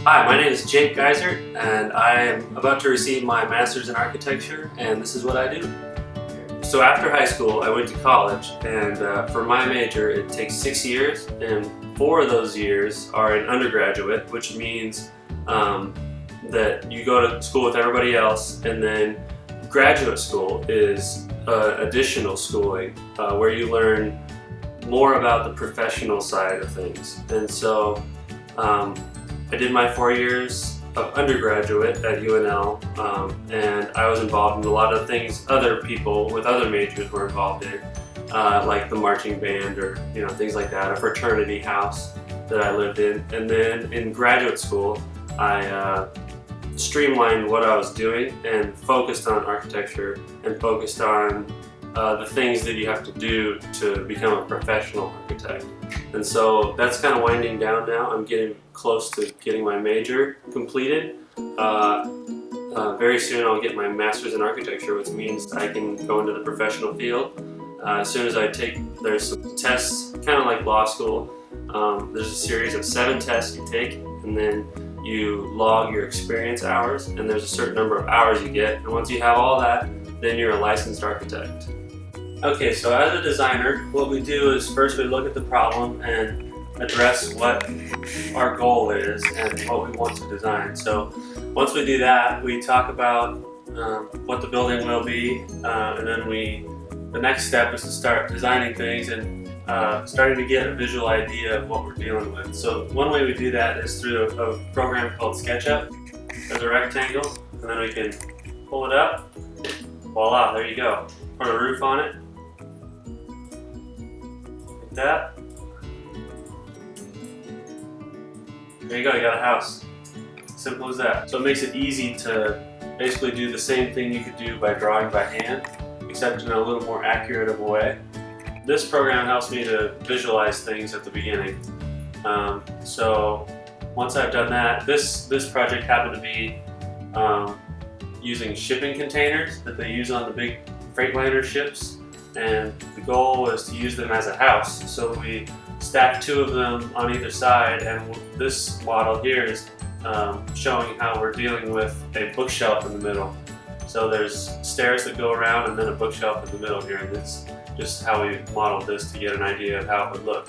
Hi, my name is Jake Geisert, and I am about to receive my Master's in Architecture, and this is what I do. So after high school, I went to college, and for my major, it takes 6 years, and 4 of those years are in undergraduate, which means that you go to school with everybody else, and then graduate school is additional schooling, where you learn more about the professional side of things. And so I did my 4 years of undergraduate at UNL, and I was involved in a lot of things other people with other majors were involved in, like the marching band or things like that, a fraternity house that I lived in. And then in graduate school, I streamlined what I was doing and focused on architecture and focused on the things that you have to do to become a professional architect. And so that's kind of winding down now. I'm getting close to getting my major completed. Very soon I'll get my Master's in Architecture, which means I can go into the professional field. As soon as there's some tests, kind of like law school. There's a series of 7 tests you take, and then you log your experience hours, and there's a certain number of hours you get. And once you have all that, then you're a licensed architect. Okay, so as a designer, what we do is first we look at the problem and address what our goal is and what we want to design. So once we do that, we talk about what the building will be, and then the next step is to start designing things and starting to get a visual idea of what we're dealing with. So one way we do that is through a program called SketchUp. There's a rectangle, and then we can pull it up. Voila, there you go. Put a roof on it. Like that. There you go, you got a house. Simple as that. So it makes it easy to basically do the same thing you could do by drawing by hand, except in a little more accurate of a way. This program helps me to visualize things at the beginning. So once I've done that, this project happened to be using shipping containers that they use on the big Freightliner ships, and the goal was to use them as a house. So we stacked 2 of them on either side, and this model here is showing how we're dealing with a bookshelf in the middle. So there's stairs that go around and then a bookshelf in the middle here, and that's just how we modeled this to get an idea of how it would look.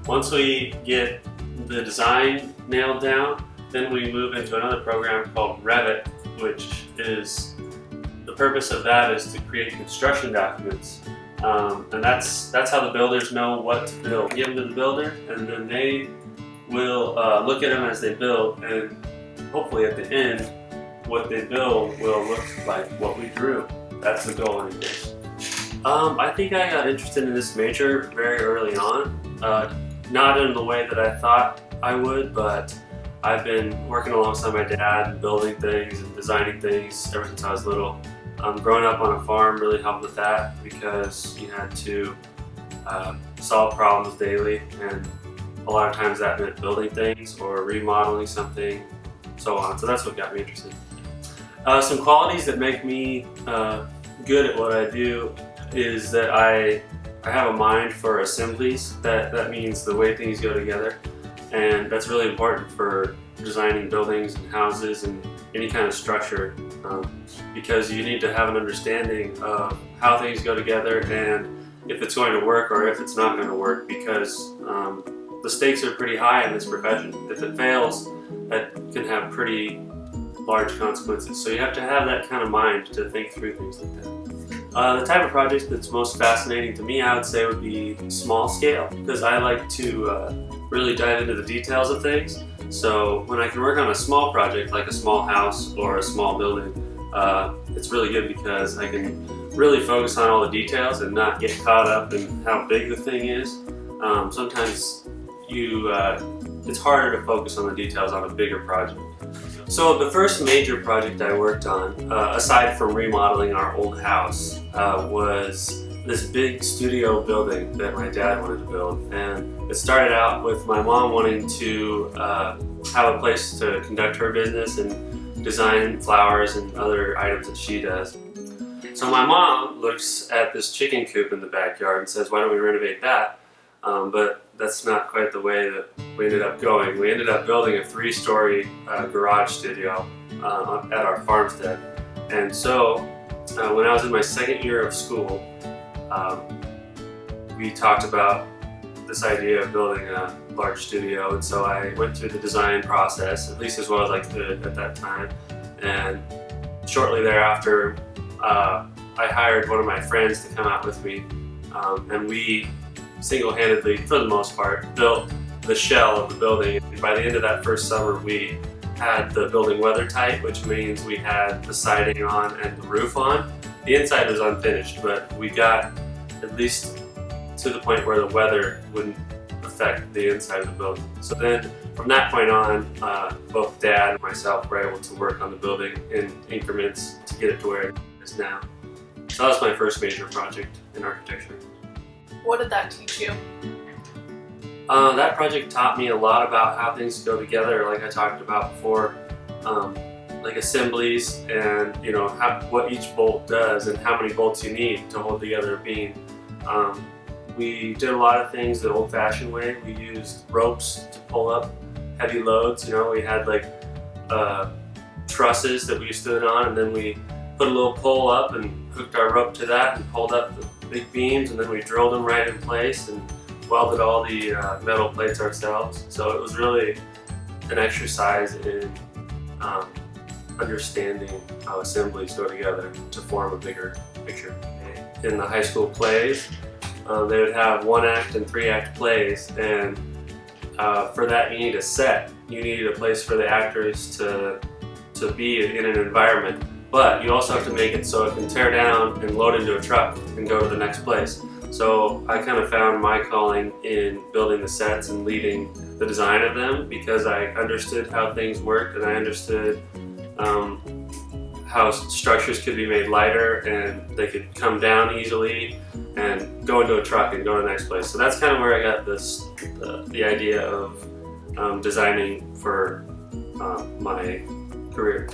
Once we get the design nailed down, then we move into another program called Revit, which is, the purpose of that is to create construction documents. And that's how the builders know what to build. Give them to the builder, and then they will look at them as they build, and hopefully at the end, what they build will look like what we drew. That's the goal anyways. I think I got interested in this major very early on. Not in the way that I thought I would, but I've been working alongside my dad and building things and designing things ever since I was little. Growing up on a farm really helped with that because you had to solve problems daily, and a lot of times that meant building things or remodeling something, so on. So that's what got me interested. Some qualities that make me good at what I do is that I have a mind for assemblies. That means the way things go together, and that's really important for designing buildings and houses and any kind of structure, because you need to have an understanding of how things go together and if it's going to work or if it's not going to work, because the stakes are pretty high in this profession. If it fails, that can have pretty large consequences. So you have to have that kind of mind to think through things like that. The type of project that's most fascinating to me, I would say, would be small scale, because I like to really dive into the details of things. So when I can work on a small project like a small house or a small building, it's really good because I can really focus on all the details and not get caught up in how big the thing is. Sometimes it's harder to focus on the details on a bigger project. So the first major project I worked on, aside from remodeling our old house, was this big studio building that my dad wanted to build. And it started out with my mom wanting to have a place to conduct her business and design flowers and other items that she does. So my mom looks at this chicken coop in the backyard and says, why don't we renovate that? But that's not quite the way that we ended up going. We ended up building a 3-story garage studio at our farmstead. And so when I was in my second year of school, we talked about this idea of building a large studio, and so I went through the design process, at least as well as I could at that time. And shortly thereafter, I hired one of my friends to come out with me, and we single-handedly, for the most part, built the shell of the building. And by the end of that first summer, we had the building weather tight, which means we had the siding on and the roof on. The inside was unfinished, but we got at least to the point where the weather wouldn't affect the inside of the building. So then from that point on, both Dad and myself were able to work on the building in increments to get it to where it is now. So that was my first major project in architecture. What did that teach you? That project taught me a lot about how things go together, like I talked about before, like assemblies and what each bolt does and how many bolts you need to hold together a beam. We did a lot of things the old-fashioned way. We used ropes to pull up heavy loads. We had like trusses that we stood on, and then we put a little pole up and hooked our rope to that and pulled up the big beams, and then we drilled them right in place and welded all the metal plates ourselves. So it was really an exercise in understanding how assemblies go together to form a bigger picture. In the high school plays, they would have 1-act and 3-act plays, and for that you need a set. You need a place for the actors to be in an environment, but you also have to make it so it can tear down and load into a truck and go to the next place. So I kind of found my calling in building the sets and leading the design of them, because I understood how things worked and I understood how structures could be made lighter and they could come down easily and go into a truck and go to the next place. So that's kind of where I got the idea of designing for my career.